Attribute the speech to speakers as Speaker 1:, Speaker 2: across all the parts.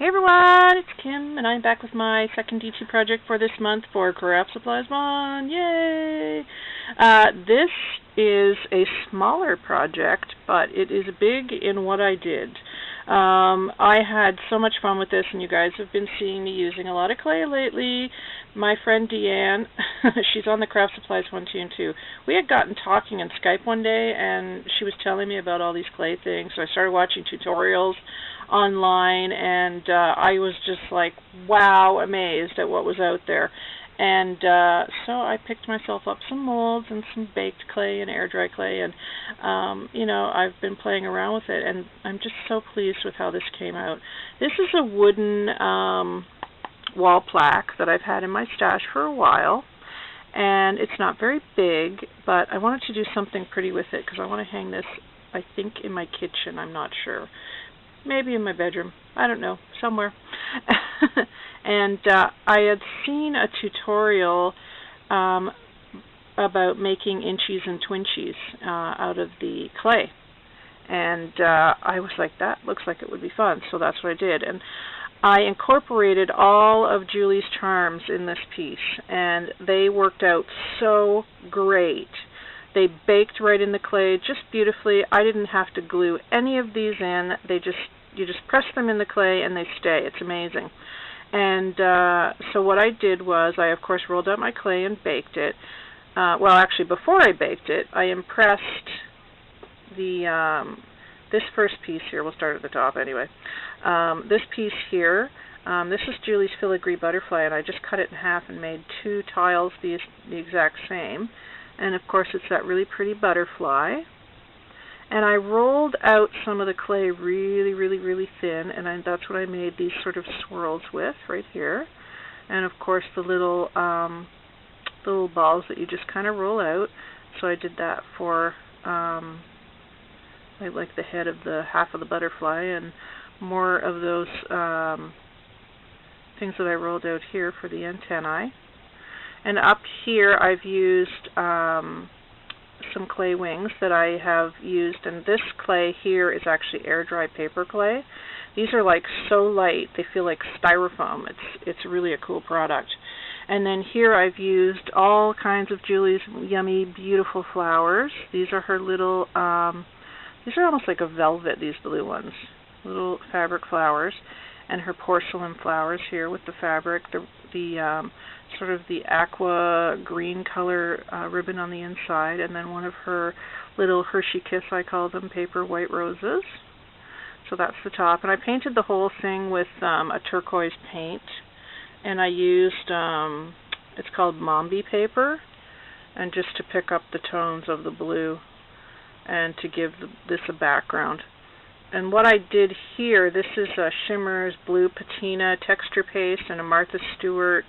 Speaker 1: Hey everyone, it's Kim, and I'm back with my second DT project for this month for Craftsupplies1. Yay! This is a smaller project, but it is big in what I did. I had so much fun with this, and you guys have been seeing me using a lot of clay lately. My friend Deanne, she's on the Craftsupplies1 team too. We had gotten talking on Skype one day, and she was telling me about all these clay things, so I started watching tutorials online, and I was just like, wow, amazed at what was out there. And so I picked myself up some molds and some baked clay and air dry clay, and you know, I've been playing around with it, and I'm just so pleased with how this came out. This is a wooden wall plaque that I've had in my stash for a while, and it's not very big, but I wanted to do something pretty with it because I want to hang this, I think, in my kitchen. I'm not sure. Maybe in my bedroom. I don't know. Somewhere. And I had seen a tutorial about making inchies and twinchies out of the clay. And I was like, that looks like it would be fun. So that's what I did. And I incorporated all of Julie's charms in this piece. And they worked out so great. They baked right in the clay just beautifully. I didn't have to glue any of these in. You just press them in the clay and they stay. It's amazing. And so what I did was I, of course, rolled out my clay and baked it. Well, actually, before I baked it, I impressed this first piece here. We'll start at the top anyway. This piece here, this is Julie's filigree butterfly, and I just cut it in half and made two tiles the exact same. And of course, it's that really pretty butterfly. And I rolled out some of the clay really, really, really thin, and that's what I made these sort of swirls with right here. And of course, the little balls that you just kind of roll out. So I did that for like the head of the half of the butterfly, and more of those things that I rolled out here for the antennae. And up here, I've used some clay wings that I have used, and this clay here is actually air dry paper clay. These are like so light, they feel like styrofoam. It's really a cool product. And then here I've used all kinds of Julie's yummy, beautiful flowers. These are her little, these are almost like a velvet, these blue ones, little fabric flowers. And her porcelain flowers here with the fabric, the sort of the aqua green color ribbon on the inside, and then one of her little Hershey Kiss, I call them, paper white roses. So that's the top. And I painted the whole thing with a turquoise paint, and I used, it's called Mombi paper, and just to pick up the tones of the blue and to give this a background. And what I did here, this is a Shimmer's Blue Patina texture paste and a Martha Stewart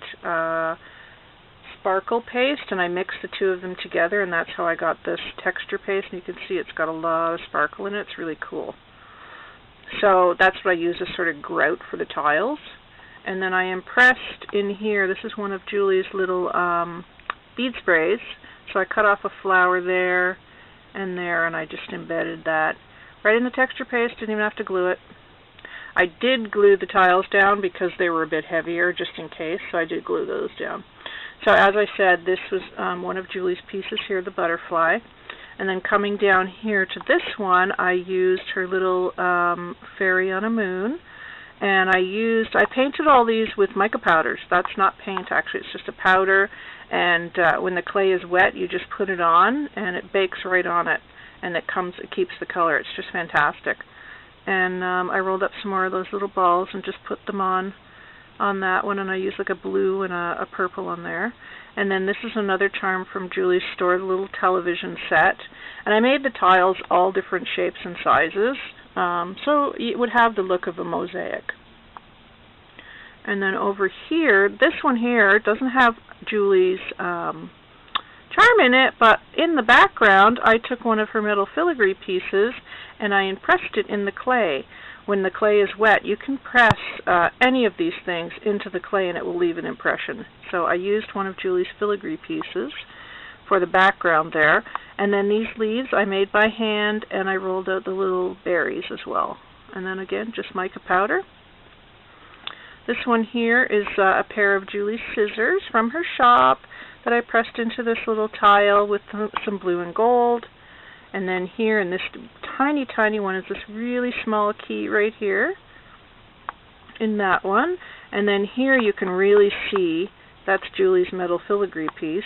Speaker 1: sparkle paste, and I mixed the two of them together, and that's how I got this texture paste. And you can see it's got a lot of sparkle in it. It's really cool. So that's what I use as sort of grout for the tiles. And then I impressed in here, this is one of Julie's little bead sprays. So I cut off a flower there and there, and I just embedded that right in the texture paste. Didn't even have to glue it. I did glue the tiles down because they were a bit heavier, just in case, so I did glue those down. So as I said, this was one of Julie's pieces here, the butterfly. And then coming down here to this one, I used her little fairy on a moon. And I painted all these with mica powders. That's not paint, actually. It's just a powder. And when the clay is wet, you just put it on, and it bakes right on it. And it keeps the color. It's just fantastic. And I rolled up some more of those little balls and just put them on that one, and I used like a blue and a purple on there. And then this is another charm from Julie's store, the little television set. And I made the tiles all different shapes and sizes, so it would have the look of a mosaic. And then over here, this one here doesn't have Julie's charm in it, but in the background I took one of her metal filigree pieces and I impressed it in the clay. When the clay is wet, you can press any of these things into the clay and it will leave an impression. So I used one of Julie's filigree pieces for the background there, and then these leaves I made by hand, and I rolled out the little berries as well. And then again, just mica powder. This one here is a pair of Julie's scissors from her shop that I pressed into this little tile with some blue and gold. And then here in this tiny, tiny one is this really small key right here in that one. And then here you can really see that's Julie's metal filigree piece.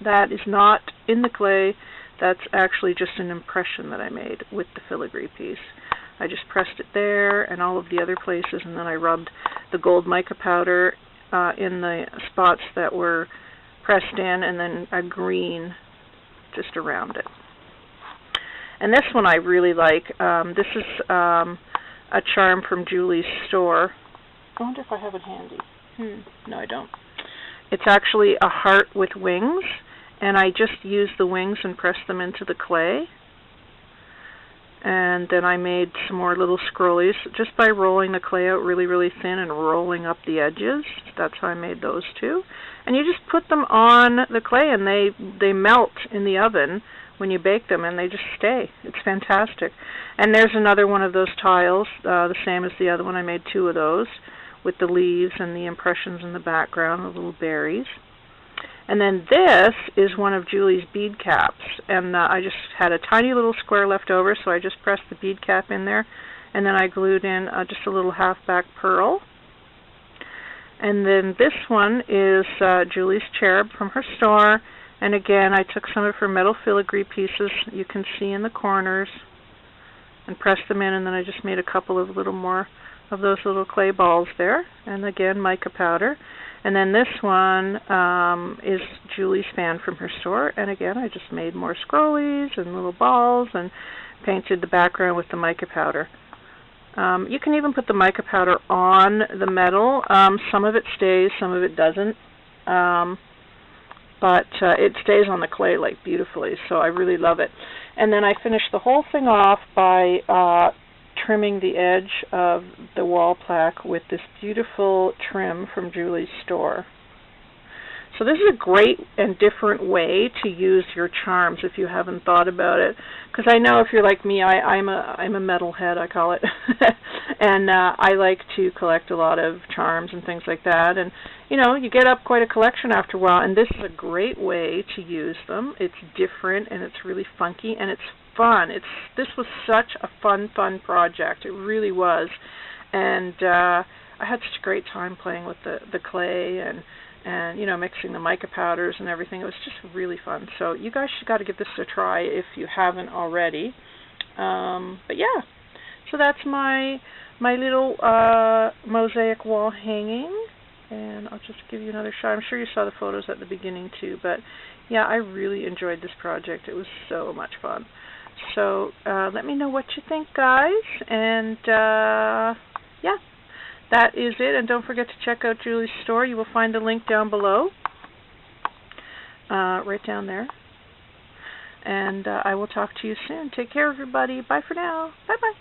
Speaker 1: That is not in the clay. That's actually just an impression that I made with the filigree piece. I just pressed it there and all of the other places, and then I rubbed the gold mica powder in the spots that were pressed in, and then a green just around it. And this one I really like. This is a charm from Julie's store. I wonder if I have it handy. No, I don't. It's actually a heart with wings, and I just used the wings and pressed them into the clay. And then I made some more little scrollies just by rolling the clay out really, really thin and rolling up the edges. That's how I made those two. And you just put them on the clay, and they melt in the oven when you bake them, and they just stay. It's fantastic. And there's another one of those tiles, the same as the other one. I made two of those with the leaves and the impressions in the background, the little berries. And then this is one of Julie's bead caps, and I just had a tiny little square left over, so I just pressed the bead cap in there, and then I glued in just a little half-back pearl. And then this one is Julie's cherub from her store, and again I took some of her metal filigree pieces you can see in the corners and pressed them in, and then I just made a couple of little more of those little clay balls there, and again mica powder. And then this one is Julie's fan from her store, and again I just made more scrollies and little balls and painted the background with the mica powder. You can even put the mica powder on the metal. Some of it stays, some of it doesn't, but it stays on the clay like beautifully, so I really love it. And then I finished the whole thing off by trimming the edge of the wall plaque with this beautiful trim from Julie's store. So this is a great and different way to use your charms if you haven't thought about it. Because I know if you're like me, I'm a metalhead, I call it. And I like to collect a lot of charms and things like that. And, you know, you get up quite a collection after a while, and this is a great way to use them. It's different, and it's really funky, and it's fun. This was such a fun project. It really was. And I had such a great time playing with the clay and you know, mixing the mica powders and everything. It was just really fun. So you guys got to give this a try if you haven't already. But yeah, so that's my little mosaic wall hanging. And I'll just give you another shot. I'm sure you saw the photos at the beginning too. But yeah, I really enjoyed this project. It was so much fun. So let me know what you think, guys. And yeah. That is it, and don't forget to check out Julie's store. You will find the link down below, right down there. And I will talk to you soon. Take care, everybody. Bye for now. Bye-bye.